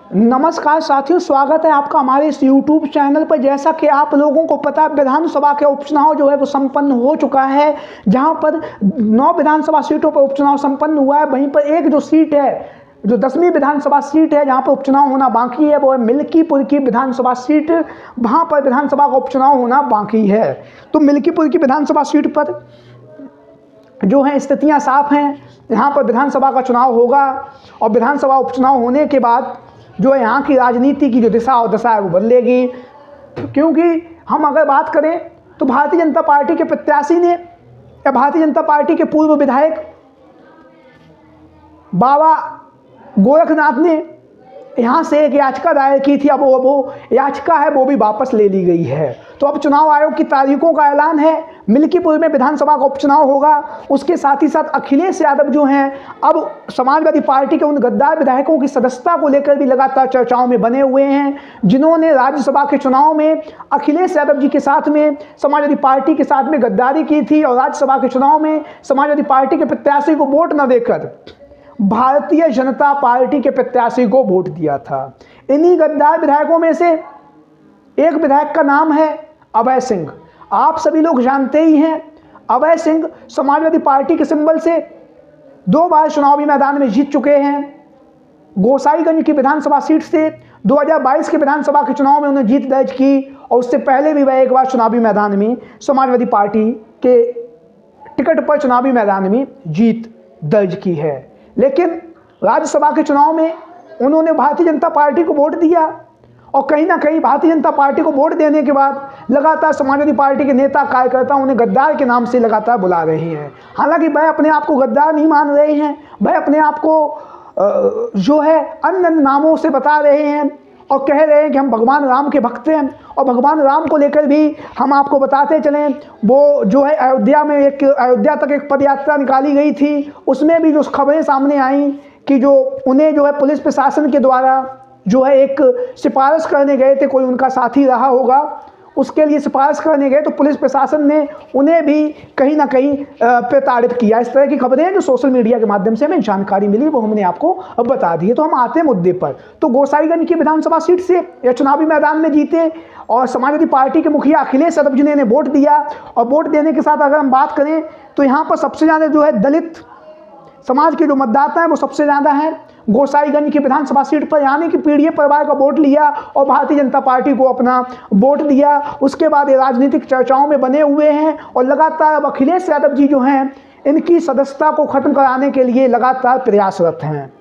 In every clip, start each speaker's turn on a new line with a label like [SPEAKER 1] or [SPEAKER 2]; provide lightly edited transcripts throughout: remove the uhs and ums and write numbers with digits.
[SPEAKER 1] नमस्कार साथियों, स्वागत है आपका हमारे इस YouTube चैनल पर। जैसा कि आप लोगों को पता है, विधानसभा के उपचुनाव जो है वो संपन्न हो चुका है, जहां पर 9 विधानसभा सीटों पर उपचुनाव संपन्न हुआ है। वहीं पर एक जो सीट है, जो 10वीं विधानसभा सीट है, जहां पर उपचुनाव होना बाकी है, वो है मिल्कीपुर की विधानसभा सीट। वहां पर विधानसभा का उपचुनाव होना बाकी है। तो मिल्कीपुर की विधानसभा सीट पर जो है स्थितियां साफ हैं। यहाँ पर विधानसभा का चुनाव होगा और विधानसभा उपचुनाव होने के बाद जो है यहाँ की राजनीति की जो दिशा और दशा है वो बदलेगी। क्योंकि हम अगर बात करें तो भारतीय जनता पार्टी के प्रत्याशी ने या भारतीय जनता पार्टी के पूर्व विधायक बाबा गोरखनाथ ने यहाँ से एक याचिका दायर की थी। अब वो याचिका है वो भी वापस ले ली गई है। तो अब चुनाव आयोग की तारीखों का ऐलान है। मिल्कीपुर में विधानसभा का उपचुनाव होगा। उसके साथ ही साथ अखिलेश यादव जो हैं, अब समाजवादी पार्टी के उन गद्दार विधायकों की सदस्यता को लेकर भी लगातार चर्चाओं में बने हुए हैं, जिन्होंने राज्यसभा के चुनाव में अखिलेश यादव जी के साथ में समाजवादी पार्टी के साथ में गद्दारी की थी और राज्यसभा के चुनाव में समाजवादी पार्टी के प्रत्याशी को वोट न देकर भारतीय जनता पार्टी के प्रत्याशी को वोट दिया था। इन्हीं गद्दार विधायकों में से एक विधायक का नाम है अभय सिंह। आप सभी लोग जानते ही हैं, अभय सिंह समाजवादी पार्टी के सिंबल से 2 बार चुनावी मैदान में जीत चुके हैं। गोसाईगंज की विधानसभा सीट से 2022 के विधानसभा के चुनाव में उन्होंने जीत दर्ज की और उससे पहले भी वह एक बार चुनावी मैदान में समाजवादी पार्टी के टिकट पर चुनावी मैदान में जीत दर्ज की है। लेकिन राज्यसभा के चुनाव में उन्होंने भारतीय जनता पार्टी को वोट दिया और कहीं ना कहीं भारतीय जनता पार्टी को वोट देने के बाद लगातार समाजवादी पार्टी के नेता कार्यकर्ता उन्हें गद्दार के नाम से लगातार बुला रहे हैं। हालांकि वह अपने आप को गद्दार नहीं मान रहे हैं, वह अपने आप को जो है अन्य नामों से बता रहे हैं और कह रहे हैं कि हम भगवान राम के भक्त हैं। और भगवान राम को लेकर भी हम आपको बताते चलें, वो जो है अयोध्या तक एक पदयात्रा निकाली गई थी। उसमें भी जो खबरें सामने आई कि जो उन्हें जो है पुलिस प्रशासन के द्वारा जो है एक सिफारिश करने गए थे, कोई उनका साथी रहा होगा, उसके लिए सिफारिश करने गए तो पुलिस प्रशासन ने उन्हें भी कहीं ना कहीं प्रताड़ित किया। इस तरह की खबरें जो सोशल मीडिया के माध्यम से हमें जानकारी मिली वो हमने आपको बता दी है। तो हम आते हैं मुद्दे पर। तो गोसाईगंज की विधानसभा सीट से या चुनावी मैदान में जीते और समाजवादी पार्टी के मुखिया अखिलेश यादव जी ने वोट दिया। और वोट देने के साथ अगर हम बात करें तो यहाँ पर सबसे ज़्यादा जो है दलित समाज के जो मतदाता हैं वो सबसे ज़्यादा हैं गोसाईगंज की विधानसभा सीट पर, यानी कि पीड़ित परिवार का वोट लिया और भारतीय जनता पार्टी को अपना वोट दिया। उसके बाद ये राजनीतिक चर्चाओं में बने हुए हैं और लगातार अब अखिलेश यादव जी जो हैं इनकी सदस्यता को खत्म कराने के लिए लगातार प्रयासरत हैं।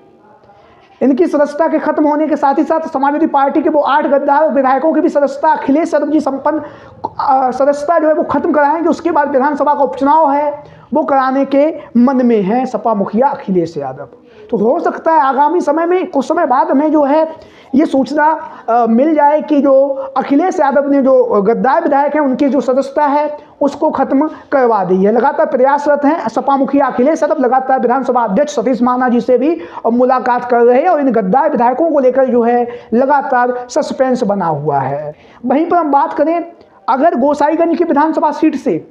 [SPEAKER 1] इनकी सदस्यता के खत्म होने के साथ ही साथ समाजवादी पार्टी के वो 8 गद्दार विधायकों की भी सदस्यता अखिलेश यादव जी संपन्न सदस्यता जो है वो खत्म कराएंगे। उसके बाद विधानसभा का उपचुनाव है वो कराने के मन में है सपा मुखिया अखिलेश यादव। तो हो सकता है आगामी समय में कुछ समय बाद हमें जो है ये सूचना मिल जाए कि जो अखिलेश यादव ने जो गद्दार विधायक हैं उनकी जो सदस्यता है उसको खत्म करवा दी है। लगातार प्रयासरत हैं सपा मुखिया अखिलेश यादव, लगातार विधानसभा अध्यक्ष सतीश महाना जी से भी मुलाकात कर रहे हैं और इन गद्दार विधायकों को लेकर जो है लगातार सस्पेंस बना हुआ है। वहीं पर हम बात करें, अगर गोसाईगंज की विधानसभा सीट से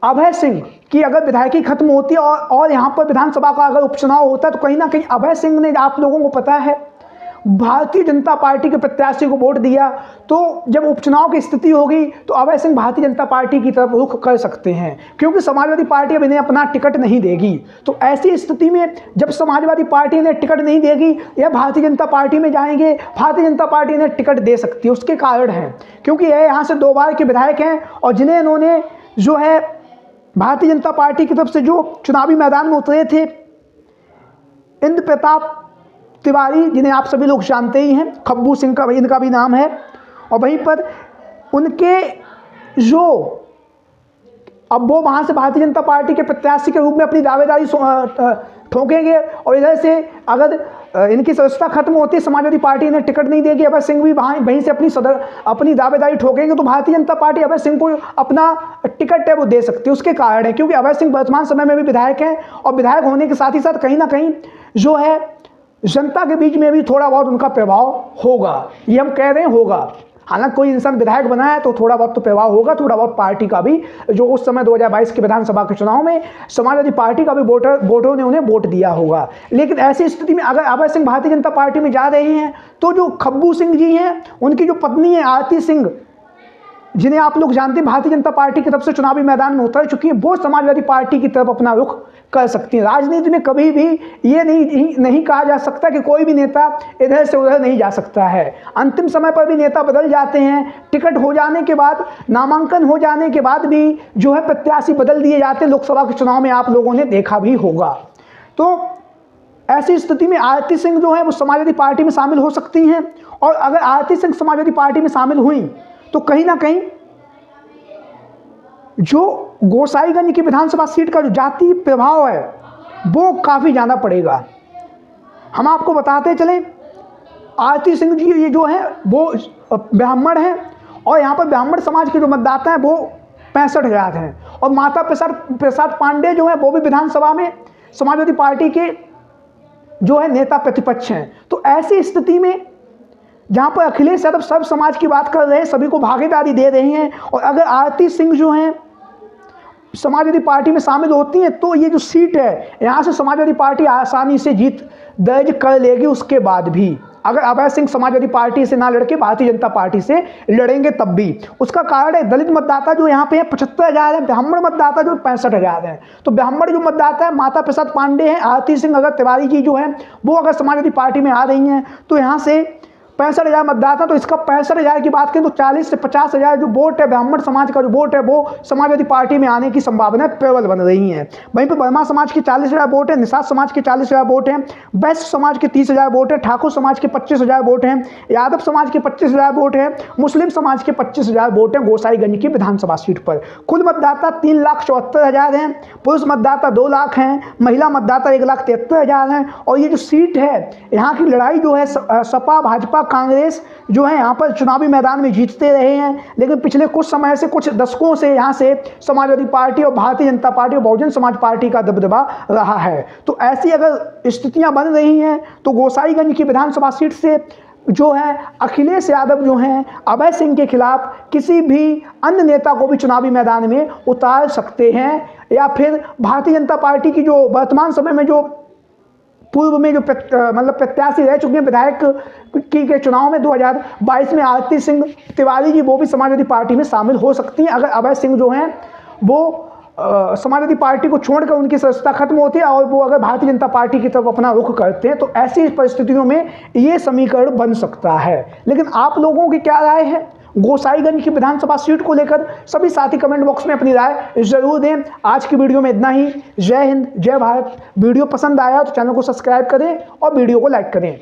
[SPEAKER 1] अभय सिंह की अगर विधायकी खत्म होती है और यहाँ पर विधानसभा का अगर उपचुनाव होता है तो कहीं ना कहीं अभय सिंह ने, आप लोगों को पता है, भारतीय जनता पार्टी के प्रत्याशी को वोट दिया। तो जब उपचुनाव की स्थिति होगी तो अभय सिंह भारतीय जनता पार्टी की तरफ रुख कर सकते हैं, क्योंकि समाजवादी पार्टी अब इन्हें अपना टिकट नहीं देगी। तो ऐसी स्थिति में जब समाजवादी पार्टी इन्हें टिकट नहीं देगी या भारतीय जनता पार्टी में जाएंगे, भारतीय जनता पार्टी इन्हें टिकट दे सकती है। उसके कारण है क्योंकि यह यहाँ से 2 बार के विधायक हैं और जिन्हें इन्होंने जो है भारतीय जनता पार्टी की तरफ से जो चुनावी मैदान में उतरे थे, इंद्र प्रताप तिवारी, जिन्हें आप सभी लोग जानते ही हैं, खब्बू सिंह का इनका भी नाम है। और वहीं पर उनके जो अब वो वहाँ से भारतीय जनता पार्टी के प्रत्याशी के रूप में अपनी दावेदारी ठोकेंगे और इधर से अगर इनकी सदस्यता खत्म होती है, समाजवादी पार्टी इन्हें टिकट नहीं देगी, अभय सिंह भी वहीं से अपनी दावेदारी ठोकेंगे तो भारतीय जनता पार्टी अभय सिंह को अपना टिकट है वो दे सकती है। उसके कारण है क्योंकि अभय सिंह वर्तमान समय में भी विधायक हैं और विधायक होने के साथ ही साथ कहीं ना कहीं जो है जनता के बीच में भी थोड़ा बहुत उनका प्रभाव होगा, ये हम कह रहे हैं होगा। हालांकि कोई इंसान विधायक बना है तो थोड़ा बहुत तो प्रभाव होगा, थोड़ा बहुत पार्टी का भी, जो उस समय 2022 के विधानसभा के चुनाव में समाजवादी पार्टी का भी वोटरों ने उन्हें वोट दिया होगा। लेकिन ऐसी स्थिति में अगर अभय सिंह भारतीय जनता पार्टी में जा रहे हैं तो जो खब्बू सिंह जी हैं, उनकी जो पत्नी है आरती सिंह, जिन्हें आप लोग जानते हैं भारतीय जनता पार्टी की तरफ से चुनावी मैदान में उतर चुकी है, वो समाजवादी पार्टी की तरफ अपना रुख कर सकती हैं। राजनीति में कभी भी ये नहीं कहा जा सकता कि कोई भी नेता इधर से उधर नहीं जा सकता है। अंतिम समय पर भी नेता बदल जाते हैं, टिकट हो जाने के बाद, नामांकन हो जाने के बाद भी जो है प्रत्याशी बदल दिए जाते हैं। लोकसभा के चुनाव में आप लोगों ने देखा भी होगा। तो ऐसी स्थिति में आरती सिंह जो है वो समाजवादी पार्टी में शामिल हो सकती हैं, और अगर आरती सिंह समाजवादी पार्टी में शामिल हुई तो कहीं ना कहीं जो गोसाईगंज की विधानसभा सीट का जो जातीय प्रभाव है वो काफ़ी ज़्यादा पड़ेगा। हम आपको बताते चलें, आरती सिंह जी ये जो है वो ब्राह्मण हैं, और यहाँ पर ब्राह्मण समाज के जो मतदाता हैं वो 65,000 हैं, और माता प्रसाद पांडे जो है वो भी विधानसभा में समाजवादी पार्टी के जो है नेता प्रतिपक्ष हैं। तो ऐसी स्थिति में जहाँ पर अखिलेश यादव सब समाज की बात कर रहे हैं, सभी को भागीदारी दे रही हैं, और अगर आरती सिंह जो हैं समाजवादी पार्टी में शामिल होती हैं तो ये जो सीट है यहाँ से समाजवादी पार्टी आसानी से जीत दर्ज कर लेगी। उसके बाद भी अगर अभय सिंह समाजवादी पार्टी से ना लड़के भारतीय जनता पार्टी से लड़ेंगे तब भी, उसका कारण है दलित मतदाता जो यहाँ पे है 75,000 है, ब्राह्मण मतदाता जो 65,000 है। तो ब्राह्मण जो मतदाता है माता प्रसाद पांडे हैं, आरती सिंह अगर तिवारी जी जो है वो अगर समाजवादी पार्टी में आ रही हैं तो यहाँ से 65,000 मतदाता, तो इसका 65,000 की बात करें तो 40 से 50,000 जो वोट है ब्राह्मण समाज का जो वोट है वो समाजवादी पार्टी में आने की संभावना प्रबल बन रही है। वहीं पर वर्मा समाज के 40,000 वोट है, निषाद समाज के 40,000 वोट हैं, वैश्य समाज के 30,000 वोट है, ठाकुर समाज के 25,000 वोट हैं, यादव समाज के 25,000 वोट है, मुस्लिम समाज के 25,000 वोट हैं गोसाईगंज की विधानसभा सीट पर। कुल मतदाता 3,74,000 हैं, पुरुष मतदाता 2 लाख हैं, महिला मतदाता 1,73,000 हैं। और ये जो सीट है यहाँ की लड़ाई जो है सपा भाजपा कांग्रेस जो है यहाँ पर चुनावी मैदान में जीतते रहे हैं, लेकिन पिछले कुछ समय से, कुछ दशकों से यहाँ से समाजवादी पार्टी और भारतीय जनता पार्टी और बहुजन समाज पार्टी का दबदबा रहा है। तो ऐसी अगर स्थितियां बन रही हैं तो गोसाईगंज की विधानसभा सीट से जो है अखिलेश यादव जो हैं अभय सिंह के खिलाफ किसी भी अन्य नेता को भी चुनावी मैदान में उतार सकते हैं, या फिर भारतीय जनता पार्टी की जो वर्तमान समय में जो पूर्व में जो प्रत्याशी रह चुके हैं विधायक के चुनाव में 2022 में आरती सिंह तिवारी जी, वो भी समाजवादी पार्टी में शामिल हो सकती हैं अगर अभय सिंह जो हैं वो समाजवादी पार्टी को छोड़कर उनकी सदस्यता खत्म होती है और वो अगर भारतीय जनता पार्टी की तरफ अपना रुख करते हैं। तो ऐसी परिस्थितियों में ये समीकरण बन सकता है। लेकिन आप लोगों की क्या राय है गोसाईगंज की विधानसभा सीट को लेकर? सभी साथी कमेंट बॉक्स में अपनी राय जरूर दें। आज की वीडियो में इतना ही। जय हिंद, जय भारत। वीडियो पसंद आया तो चैनल को सब्सक्राइब करें और वीडियो को लाइक करें।